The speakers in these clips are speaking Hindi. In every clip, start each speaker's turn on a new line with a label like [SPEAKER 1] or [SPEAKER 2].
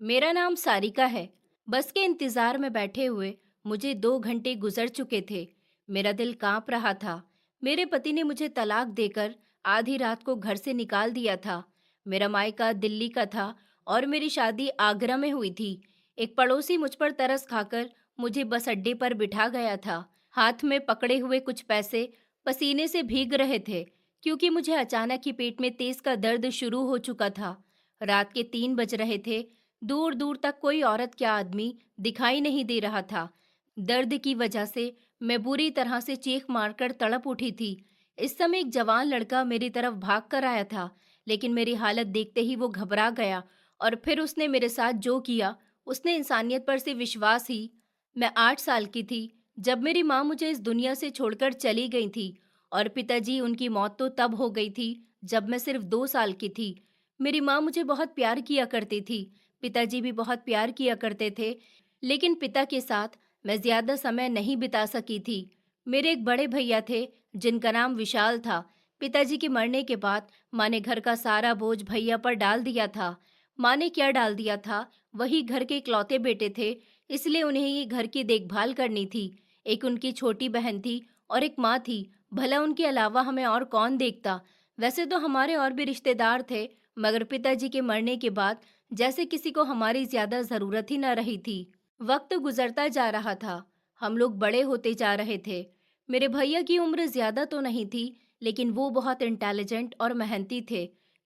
[SPEAKER 1] मेरा नाम सारिका है। बस के इंतजार में बैठे हुए मुझे 2 घंटे गुजर चुके थे। मेरा दिल कांप रहा था। मेरे पति ने मुझे तलाक देकर आधी रात को घर से निकाल दिया था। मेरा मायका दिल्ली का था और मेरी शादी आगरा में हुई थी। एक पड़ोसी मुझ पर तरस खाकर मुझे बस अड्डे पर बिठा गया था। हाथ में पकड़े हुए कुछ पैसे पसीने से भीग रहे थे, क्योंकि मुझे अचानक ही पेट में तेज का दर्द शुरू हो चुका था। रात के 3 बज रहे थे। दूर दूर तक कोई औरत क्या आदमी दिखाई नहीं दे रहा था। दर्द की वजह से मैं बुरी तरह से चीख मारकर तड़प उठी थी। इस समय एक जवान लड़का मेरी तरफ भाग कर आया था, लेकिन मेरी हालत देखते ही वो घबरा गया और फिर उसने मेरे साथ जो किया, उसने इंसानियत पर से विश्वास ही। मैं 8 साल की थी जब मेरी माँ मुझे इस दुनिया से छोड़कर चली गई थी, और पिताजी उनकी मौत तो तब हो गई थी जब मैं सिर्फ 2 साल की थी। मेरी माँ मुझे बहुत प्यार किया करती थी। पिताजी भी बहुत प्यार किया करते थे, लेकिन पिता के साथ मैं ज्यादा समय नहीं बिता सकी थी। मेरे एक बड़े भैया थे जिनका नाम विशाल था। पिताजी के मरने के बाद माँ ने घर का सारा बोझ भैया पर डाल दिया था। माँ ने क्या डाल दिया था, वही घर के इकलौते बेटे थे, इसलिए उन्हें ही घर की देखभाल करनी थी। एक उनकी छोटी बहन थी और एक माँ थी। भला उनके अलावा हमें और कौन देखता। वैसे तो हमारे और भी रिश्तेदार थे, मगर पिताजी के मरने के बाद जैसे किसी को हमारी ज्यादा जरूरत ही न रही थी। वक्त गुजरता जा रहा था। हम लोग बड़े होते जा रहे थे। मेरे भैया की उम्र ज्यादा तो नहीं थी, लेकिन वो बहुत इंटेलिजेंट और मेहनती थे।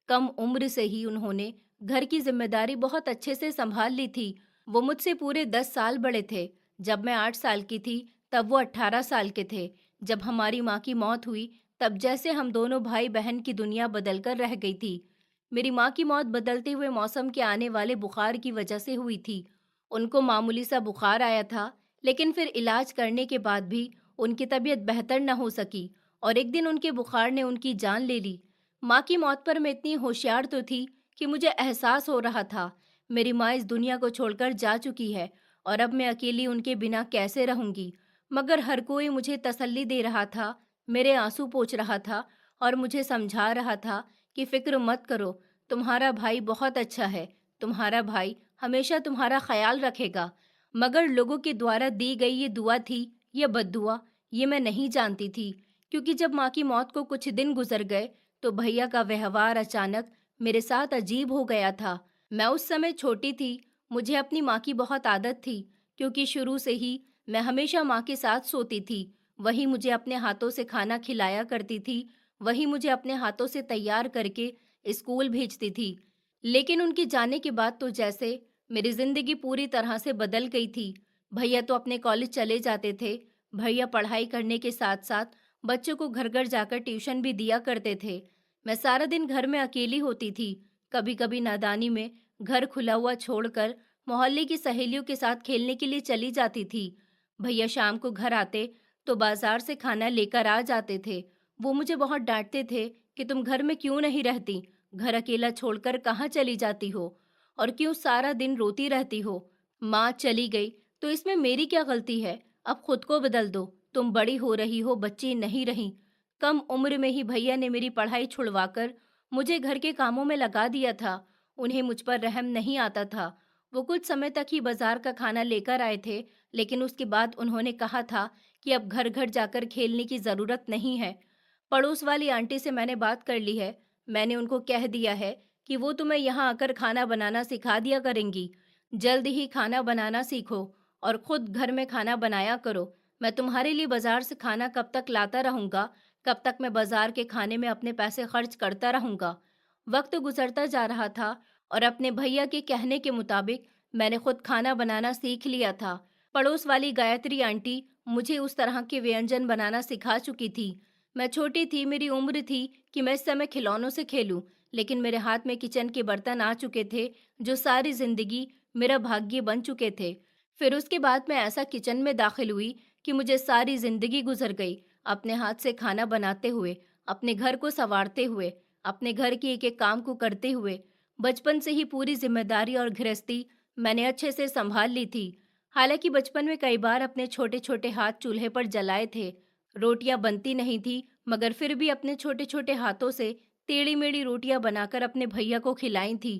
[SPEAKER 1] कम उम्र से ही उन्होंने घर की जिम्मेदारी बहुत अच्छे से संभाल ली थी। वो मुझसे पूरे 10 साल बड़े थे। जब मैं 8 साल की थी, तब वो 18 साल के थे। जब हमारी माँ की मौत हुई, तब जैसे हम दोनों भाई बहन की दुनिया बदलकर रह गई थी। मेरी माँ की मौत बदलते हुए मौसम के आने वाले बुखार की वजह से हुई थी। उनको मामूली सा बुखार आया था, लेकिन फिर इलाज करने के बाद भी उनकी तबीयत बेहतर न हो सकी और एक दिन उनके बुखार ने उनकी जान ले ली। माँ की मौत पर मैं इतनी होशियार तो थी कि मुझे एहसास हो रहा था मेरी माँ इस दुनिया को छोड़कर जा चुकी है और अब मैं अकेली उनके बिना कैसे रहूंगी। मगर हर कोई मुझे तसल्ली दे रहा था, मेरे आंसू पोंछ रहा था और मुझे समझा रहा था कि फिक्र मत करो, तुम्हारा भाई बहुत अच्छा है, तुम्हारा भाई हमेशा तुम्हारा ख्याल रखेगा। मगर लोगों के द्वारा दी गई ये दुआ थी या बद्दुआ, ये मैं नहीं जानती थी, क्योंकि जब माँ की मौत को कुछ दिन गुजर गए तो भैया का व्यवहार अचानक मेरे साथ अजीब हो गया था। मैं उस समय छोटी थी। मुझे अपनी माँ की बहुत आदत थी, क्योंकि शुरू से ही मैं हमेशा माँ के साथ सोती थी। वही मुझे अपने हाथों से खाना खिलाया करती थी, वही मुझे अपने हाथों से तैयार करके स्कूल भेजती थी। लेकिन उनके जाने के बाद तो जैसे मेरी जिंदगी पूरी तरह से बदल गई थी। भैया तो अपने कॉलेज चले जाते थे। भैया पढ़ाई करने के साथ साथ बच्चों को घर घर जाकर ट्यूशन भी दिया करते थे। मैं सारा दिन घर में अकेली होती थी। कभी कभी नादानी में घर खुला हुआ छोड़कर मोहल्ले की सहेलियों के साथ खेलने के लिए चली जाती थी। भैया शाम को घर आते तो बाजार से खाना लेकर आ जाते थे। वो मुझे बहुत डांटते थे कि तुम घर में क्यों नहीं रहती, घर अकेला छोड़कर कहाँ चली जाती हो और क्यों सारा दिन रोती रहती हो। माँ चली गई तो इसमें मेरी क्या गलती है। अब खुद को बदल दो, तुम बड़ी हो रही हो, बच्ची नहीं रही। कम उम्र में ही भैया ने मेरी पढ़ाई छुड़वाकर मुझे घर के कामों में लगा दिया था। उन्हें मुझ पर रहम नहीं आता था। वो कुछ समय तक ही बाजार का खाना लेकर आए थे, लेकिन उसके बाद उन्होंने कहा था कि अब घर घर जाकर खेलने की जरूरत नहीं है। पड़ोस वाली आंटी से मैंने बात कर ली है। मैंने उनको कह दिया है कि वो तुम्हें यहाँ आकर खाना बनाना सिखा दिया करेंगी। जल्द ही खाना बनाना सीखो और खुद घर में खाना बनाया करो। मैं तुम्हारे लिए बाजार से खाना कब तक लाता रहूंगा, कब तक मैं बाजार के खाने में अपने पैसे खर्च करता रहूंगा। वक्त गुजरता जा रहा था और अपने भैया के कहने के मुताबिक मैंने खुद खाना बनाना सीख लिया था। पड़ोस वाली गायत्री आंटी मुझे उस तरह के व्यंजन बनाना सिखा चुकी थी। मैं छोटी थी, मेरी उम्र थी कि मैं इस समय खिलौनों से खेलूं, लेकिन मेरे हाथ में किचन के बर्तन आ चुके थे जो सारी जिंदगी मेरा भाग्य बन चुके थे। फिर उसके बाद मैं ऐसा किचन में दाखिल हुई कि मुझे सारी जिंदगी गुजर गई अपने हाथ से खाना बनाते हुए, अपने घर को संवारते हुए, अपने घर के एक एक काम को करते हुए। बचपन से ही पूरी जिम्मेदारी और गृहस्थी मैंने अच्छे से संभाल ली थी। हालांकि बचपन में कई बार अपने छोटे छोटे हाथ चूल्हे पर जलाए थे। रोटियां बनती नहीं थी, मगर फिर भी अपने छोटे छोटे हाथों से टेढ़ी मेढ़ी रोटियां बनाकर अपने भैया को खिलाई थी।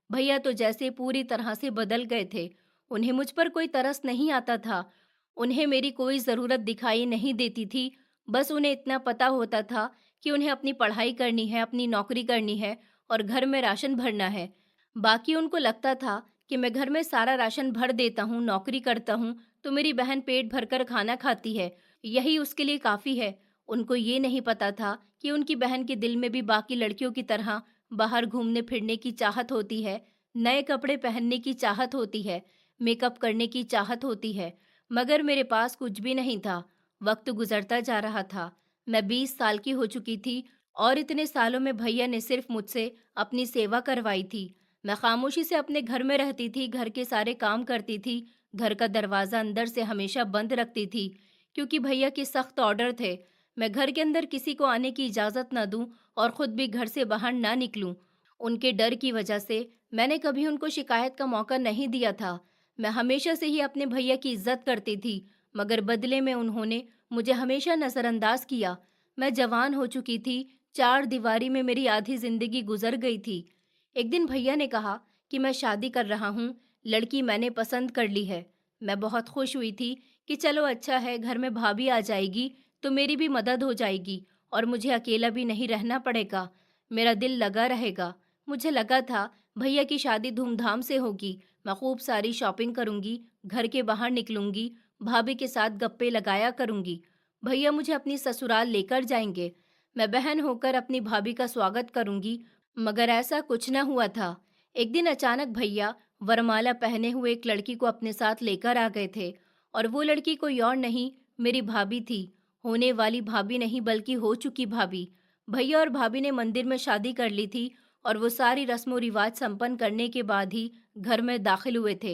[SPEAKER 1] भैया तो जैसे पूरी तरह से बदल गए थे। उन्हें मुझ पर कोई तरस नहीं आता था। उन्हें मेरी कोई ज़रूरत दिखाई नहीं देती थी। बस उन्हें इतना पता होता था कि उन्हें अपनी पढ़ाई करनी है, अपनी नौकरी करनी है और घर में राशन भरना है। बाकी उनको लगता था कि मैं घर में सारा राशन भर देता हूँ, नौकरी करता हूँ, तो मेरी बहन पेट भरकर खाना खाती है। यही उसके लिए काफ़ी है। उनको ये नहीं पता था कि उनकी बहन के दिल में भी बाकी लड़कियों की तरह बाहर घूमने फिरने की चाहत होती है, नए कपड़े पहनने की चाहत होती है, मेकअप करने की चाहत होती है। मगर मेरे पास कुछ भी नहीं था। वक्त गुजरता जा रहा था। मैं 20 साल की हो चुकी थी और इतने सालों में भैया ने सिर्फ मुझसे अपनी सेवा करवाई थी। मैं खामोशी से अपने घर में रहती थी, घर के सारे काम करती थी, घर का दरवाज़ा अंदर से हमेशा बंद रखती थी, क्योंकि भैया के सख्त ऑर्डर थे। मैं घर के अंदर किसी को आने की इजाज़त ना दूँ और खुद भी घर से बाहर ना निकलूं। उनके डर की वजह से मैंने कभी उनको शिकायत का मौका नहीं दिया था। मैं हमेशा से ही अपने भैया की इज्जत करती थी, मगर बदले में उन्होंने मुझे हमेशा नज़रअंदाज किया। मैं जवान हो चुकी थी, चार दीवारी में मेरी आधी जिंदगी गुजर गई थी। एक दिन भैया ने कहा कि मैं शादी कर रहा हूँ, लड़की मैंने पसंद कर ली है। मैं बहुत खुश हुई थी कि चलो अच्छा है, घर में भाभी आ जाएगी तो मेरी भी मदद हो जाएगी और मुझे अकेला भी नहीं रहना पड़ेगा। मेरा दिल लगा रहेगा। मुझे लगा था भैया की शादी धूमधाम से होगी। मैं खूब सारी शॉपिंग करूंगी, घर के बाहर निकलूंगी, भाभी के साथ गप्पे लगाया करूंगी। भैया मुझे अपनी ससुराल लेकर जाएंगे। मैं बहन होकर अपनी भाभी का स्वागत करूंगी। मगर ऐसा कुछ न हुआ था। एक दिन अचानक भैया वरमाला पहने हुए एक लड़की को अपने साथ लेकर आ गए थे और वो लड़की कोई और नहीं, मेरी भाभी थी। होने वाली भाभी नहीं बल्कि हो चुकी भाभी। भैया और भाभी ने मंदिर में शादी कर ली थी और वो सारी रस्मों रिवाज संपन्न करने के बाद ही घर में दाखिल हुए थे।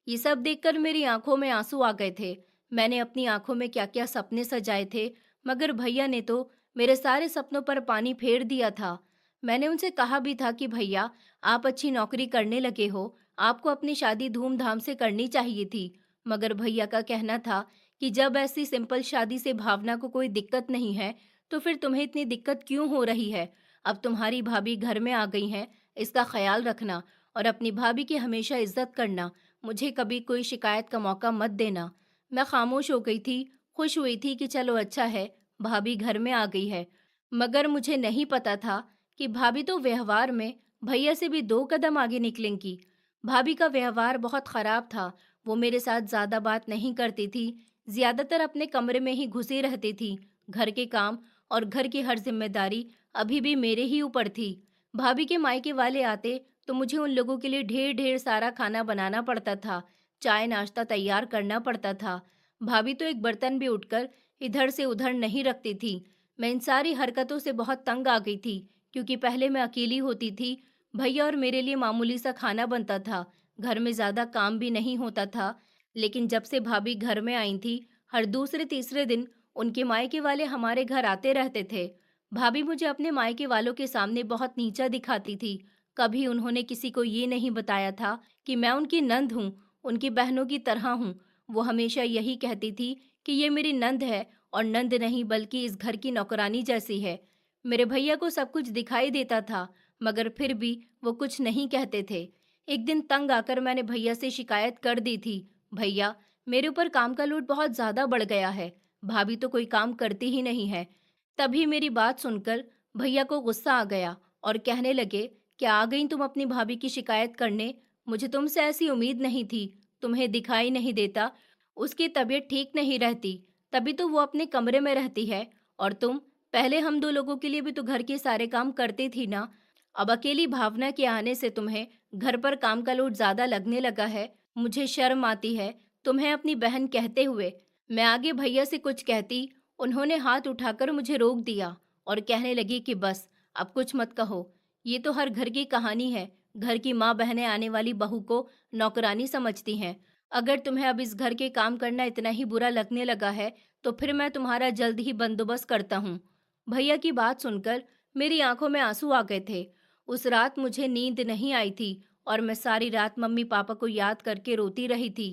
[SPEAKER 1] ये सब देखकर मेरी आंखों में आंसू आ गए थे। मैंने अपनी आंखों में क्या क्या सपने सजाए थे, मगर भैया ने तो मेरे सारे सपनों पर पानी फेर दिया था। मैंने उनसे कहा भी था कि भैया, आप अच्छी नौकरी करने लगे हो, आपको अपनी शादी धूमधाम से करनी चाहिए थी। मगर भैया का कहना था कि जब ऐसी सिंपल शादी से भावना को कोई दिक्कत नहीं है, तो फिर तुम्हें इतनी दिक्कत क्यों हो रही है? अब तुम्हारी भाभी घर में आ गई हैं, इसका ख्याल रखना और अपनी भाभी की हमेशा इज्जत करना। मुझे कभी कोई शिकायत का मौका मत देना। मैं खामोश हो गई थी, खुश हुई थी कि चलो अच्छा है, भाभी घर में आ गई है। मगर मुझे नहीं पता था कि भाभी तो व्यवहार में भैया से भी 2 कदम आगे निकलेंगी। भाभी का व्यवहार बहुत खराब था। वो मेरे साथ ज्यादा बात नहीं करती थी, ज्यादातर अपने कमरे में ही घुसी रहती थी। घर के काम और घर की हर जिम्मेदारी अभी भी मेरे ही ऊपर थी। भाभी के मायके वाले आते तो मुझे उन लोगों के लिए ढेर ढेर सारा खाना बनाना पड़ता था, चाय नाश्ता तैयार करना पड़ता था। भाभी तो एक बर्तन भी उठकर इधर से उधर नहीं रखती थी। मैं इन सारी हरकतों से बहुत तंग आ गई थी, क्योंकि पहले मैं अकेली होती थी। भैया और मेरे लिए मामूली सा खाना बनता था, घर में ज्यादा काम भी नहीं होता था। लेकिन जब से भाभी घर में आई थी, हर दूसरे तीसरे दिन उनके मायके वाले हमारे घर आते रहते थे। भाभी मुझे अपने मायके वालों के सामने बहुत नीचा दिखाती थी। कभी उन्होंने किसी को ये नहीं बताया था कि मैं उनकी नंद हूँ, उनकी बहनों की तरह हूँ। वो हमेशा यही कहती थी कि ये मेरी नंद है और नंद नहीं बल्कि इस घर की नौकरानी जैसी है। मेरे भैया को सब कुछ दिखाई देता था, मगर फिर भी वो कुछ नहीं कहते थे। एक दिन तंग आकर मैंने भैया से शिकायत कर दी थी, भैया, मेरे ऊपर काम का लोड बहुत ज्यादा बढ़ गया है, भाभी तो कोई काम करती ही नहीं है। तभी मेरी बात सुनकर भैया को गुस्सा आ गया और कहने लगे, क्या आ गई तुम अपनी भाभी की शिकायत करने? मुझे तुमसे ऐसी उम्मीद नहीं थी। तुम्हें दिखाई नहीं देता उसकी तबीयत ठीक नहीं रहती, तभी तो वो अपने कमरे में रहती है। और तुम, पहले हम दो लोगों के लिए भी तो घर के सारे काम करती थी ना। अब अकेली भावना के आने से तुम्हें घर पर काम का लोड ज्यादा लगने लगा है। मुझे शर्म आती है तुम्हें अपनी बहन कहते हुए। मैं आगे भैया से कुछ कहती, उन्होंने हाथ उठाकर मुझे रोक दिया और कहने लगी कि बस, अब कुछ मत कहो। ये तो हर घर की कहानी है। घर की माँ बहनें आने वाली बहू को नौकरानी समझती हैं। अगर तुम्हें अब इस घर के काम करना इतना ही बुरा लगने लगा है, तो फिर मैं तुम्हारा जल्द ही बंदोबस्त करता हूँ। भैया की बात सुनकर मेरी आंखों में आंसू आ गए थे। उस रात मुझे नींद नहीं आई थी और मैं सारी रात मम्मी पापा को याद करके रोती रही थी।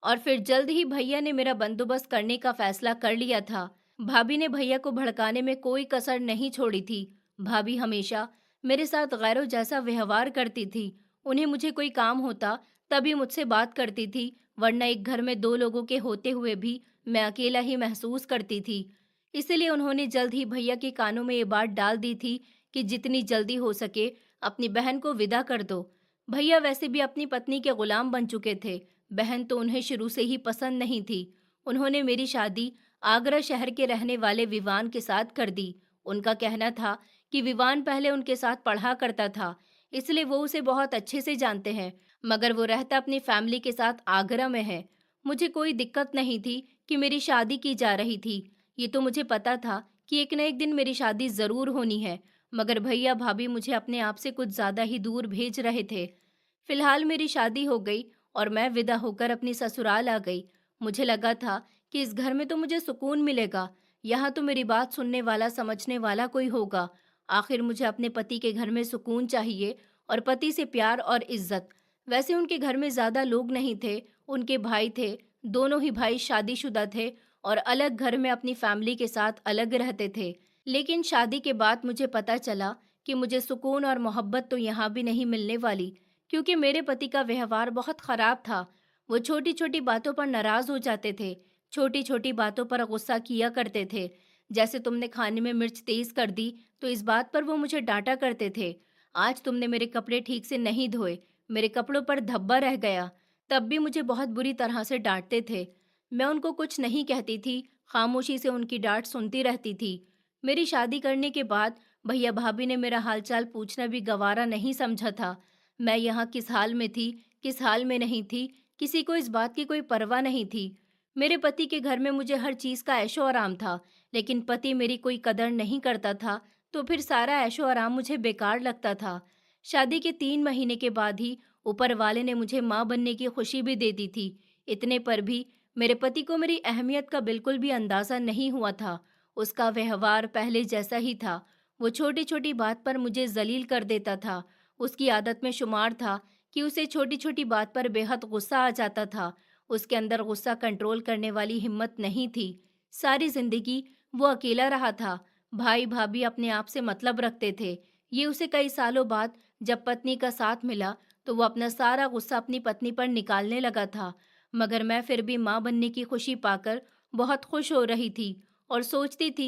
[SPEAKER 1] और फिर जल्द ही भैया ने मेरा बंदोबस्त करने का फैसला कर लिया था। भाभी ने भैया को भड़काने में कोई कसर नहीं छोड़ी थी। भाभी हमेशा मेरे साथ गैरों जैसा व्यवहार करती थी। उन्हें मुझे कोई काम होता तभी मुझसे बात करती थी, वरना एक घर में 2 लोगों के होते हुए भी मैं अकेला ही महसूस करती थी। इसीलिए उन्होंने जल्द ही भैया के कानों में ये बात डाल दी थी कि जितनी जल्दी हो सके अपनी बहन को विदा कर दो। भैया वैसे भी अपनी पत्नी के गुलाम बन चुके थे। बहन तो उन्हें शुरू से ही पसंद नहीं थी। उन्होंने मेरी शादी आगरा शहर के रहने वाले विवान के साथ कर दी। उनका कहना था कि विवान पहले उनके साथ पढ़ा करता था, इसलिए वो उसे बहुत अच्छे से जानते हैं, मगर वो रहता अपनी फैमिली के साथ आगरा में है। मुझे कोई दिक्कत नहीं थी कि मेरी शादी की जा रही थी। ये तो मुझे पता था कि एक न एक दिन मेरी शादी ज़रूर होनी है, मगर भैया भाभी मुझे अपने आप से कुछ ज़्यादा ही दूर भेज रहे थे। फिलहाल मेरी शादी हो गई और मैं विदा होकर अपनी ससुराल आ गई। मुझे लगा था कि इस घर में तो मुझे सुकून मिलेगा, यहाँ तो मेरी बात सुनने वाला समझने वाला कोई होगा। आखिर मुझे अपने पति के घर में सुकून चाहिए और पति से प्यार और इज्जत। वैसे उनके घर में ज़्यादा लोग नहीं थे, उनके भाई थे, दोनों ही भाई शादीशुदा थे और अलग घर में अपनी फैमिली के साथ अलग रहते थे। लेकिन शादी के बाद मुझे पता चला कि मुझे सुकून और मोहब्बत तो यहाँ भी नहीं मिलने वाली, क्योंकि मेरे पति का व्यवहार बहुत ख़राब था। वो छोटी-छोटी बातों पर नाराज़ हो जाते थे, छोटी-छोटी बातों पर गुस्सा किया करते थे। जैसे तुमने खाने में मिर्च तेज़ कर दी, तो इस बात पर वो मुझे डाँटा करते थे। आज तुमने मेरे कपड़े ठीक से नहीं धोए, मेरे कपड़ों पर धब्बा रह गया, तब भी मुझे बहुत बुरी तरह से डाँटते थे। मैं उनको कुछ नहीं कहती थी, खामोशी से उनकी डाँट सुनती रहती थी। मेरी शादी करने के बाद भैया भाभी ने मेरा हालचाल पूछना भी गवारा नहीं समझा था। मैं यहाँ किस हाल में थी, किस हाल में नहीं थी, किसी को इस बात की कोई परवाह नहीं थी। मेरे पति के घर में मुझे हर चीज़ का ऐशो-आराम था, लेकिन पति मेरी कोई कदर नहीं करता था, तो फिर सारा ऐशो-आराम मुझे बेकार लगता था। शादी के 3 महीने के बाद ही ऊपर वाले ने मुझे माँ बनने की खुशी भी दे दी थी। इतने पर भी मेरे पति को मेरी अहमियत का बिल्कुल भी अंदाज़ा नहीं हुआ था। उसका व्यवहार पहले जैसा ही था। वो छोटी-छोटी बात पर मुझे ज़लील कर देता था। उसकी आदत में शुमार था कि उसे छोटी-छोटी बात पर बेहद गुस्सा आ जाता था। उसके अंदर गुस्सा कंट्रोल करने वाली हिम्मत नहीं थी। सारी ज़िंदगी वो अकेला रहा था। भाई-भाभी अपने आप से मतलब रखते थे। ये उसे कई सालों बाद जब पत्नी का साथ मिला, तो वो अपना सारा गुस्सा अपनी पत्नी पर निकालने लगा था। मगर मैं फिर भी माँ बनने की खुशी पाकर बहुत खुश हो रही थी और सोचती थी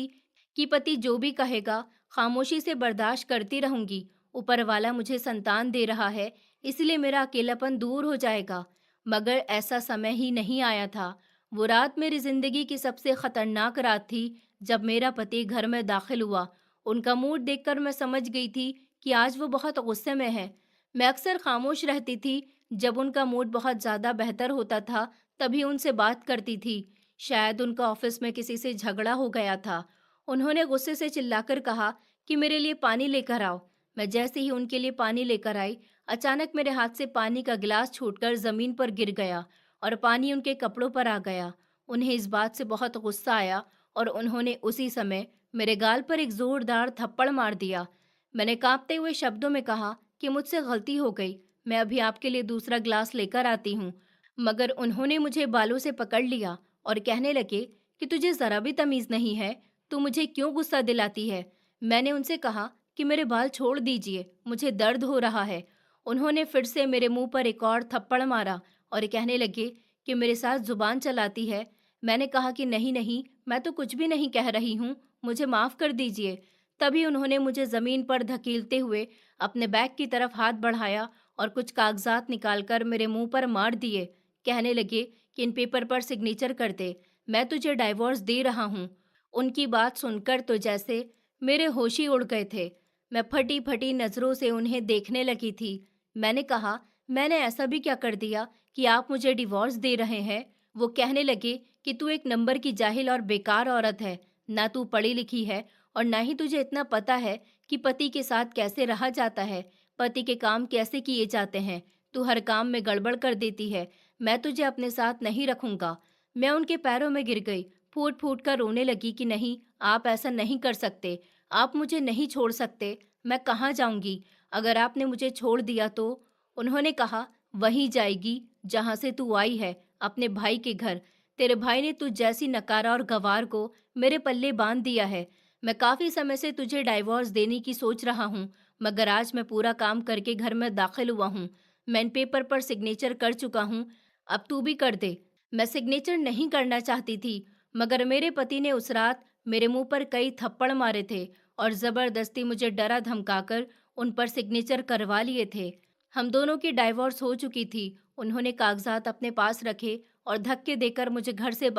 [SPEAKER 1] कि पति जो भी कहेगा खामोशी से बर्दाश्त करती रहूंगी। ऊपर वाला मुझे संतान दे रहा है, इसलिए मेरा अकेलापन दूर हो जाएगा। मगर ऐसा समय ही नहीं आया था। वो रात मेरी जिंदगी की सबसे खतरनाक रात थी जब मेरा पति घर में दाखिल हुआ। उनका मूड देखकर मैं समझ गई थी कि आज वो बहुत गुस्से में है। मैं अक्सर खामोश रहती थी। जब उनका मूड बहुत ज़्यादा बेहतर होता था, तभी उनसे बात करती थी। शायद उनका ऑफिस में किसी से झगड़ा हो गया था। उन्होंने गुस्से से चिल्लाकर कहा कि मेरे लिए पानी लेकर आओ। मैं जैसे ही उनके लिए पानी लेकर आई, अचानक मेरे हाथ से पानी का गिलास छूटकर ज़मीन पर गिर गया और पानी उनके कपड़ों पर आ गया। उन्हें इस बात से बहुत गुस्सा आया और उन्होंने उसी समय मेरे गाल पर एक ज़ोरदार थप्पड़ मार दिया। मैंने काँपते हुए शब्दों में कहा कि मुझसे गलती हो गई, मैं अभी आपके लिए दूसरा ग्लास लेकर आती हूँ। मगर उन्होंने मुझे बालों से पकड़ लिया और कहने लगे कि तुझे ज़रा भी तमीज़ नहीं है, तू मुझे क्यों गुस्सा दिलाती है। मैंने उनसे कहा कि मेरे बाल छोड़ दीजिए, मुझे दर्द हो रहा है। उन्होंने फिर से मेरे मुंह पर एक और थप्पड़ मारा और कहने लगे कि मेरे साथ जुबान चलाती है। मैंने कहा कि नहीं नहीं, मैं तो कुछ भी नहीं कह रही हूँ, मुझे माफ़ कर दीजिए। तभी उन्होंने मुझे ज़मीन पर धकेलते हुए अपने बैग की तरफ हाथ बढ़ाया और कुछ कागजात निकालकर मेरे मुंह पर मार दिए। कहने लगे कि इन पेपर पर सिग्नेचर कर दे, मैं तुझे डाइवोर्स दे रहा हूँ। उनकी बात सुनकर तो जैसे मेरे होश ही उड़ गए थे। मैं फटी फटी नज़रों से उन्हें देखने लगी थी। मैंने कहा, मैंने ऐसा भी क्या कर दिया कि आप मुझे डिवोर्स दे रहे हैं। वो कहने लगे कि तू एक नंबर की जाहिल और बेकार औरत है, ना तू पढ़ी लिखी है और ना ही तुझे इतना पता है कि पति के साथ कैसे रहा जाता है, पति के काम कैसे किए जाते हैं। तू हर काम में गड़बड़ कर देती है, मैं तुझे अपने साथ नहीं रखूंगा। मैं उनके पैरों में गिर गई, फूट फूट कर रोने लगी कि नहीं, आप ऐसा नहीं कर सकते, आप मुझे नहीं छोड़ सकते। मैं कहाँ जाऊंगी? अगर आपने मुझे छोड़ दिया तो? उन्होंने कहा, वहीं जाएगी जहां से तू आई है, अपने भाई के घर। तेरे भाई ने तुझ जैसी नकारा और गवार को मेरे पल्ले बांध दिया है। मैं काफी समय से तुझे डाइवोर्स देने की सोच रहा हूँ, मगर आज मैं पूरा काम करके घर में दाखिल हुआ हूँ। मैं पेपर पर सिग्नेचर कर चुका हूँ, अब तू भी कर दे। मैं सिग्नेचर नहीं करना चाहती थी, मगर मेरे पति ने उस रात मेरे मुंह पर कई थप्पड़ मारे थे और जबरदस्ती मुझे डरा धमकाकर उन पर सिग्नेचर करवा लिए थे। हम दोनों की डाइवोर्स हो चुकी थी। उन्होंने कागजात अपने पास रखे और धक्के देकर मुझे घर से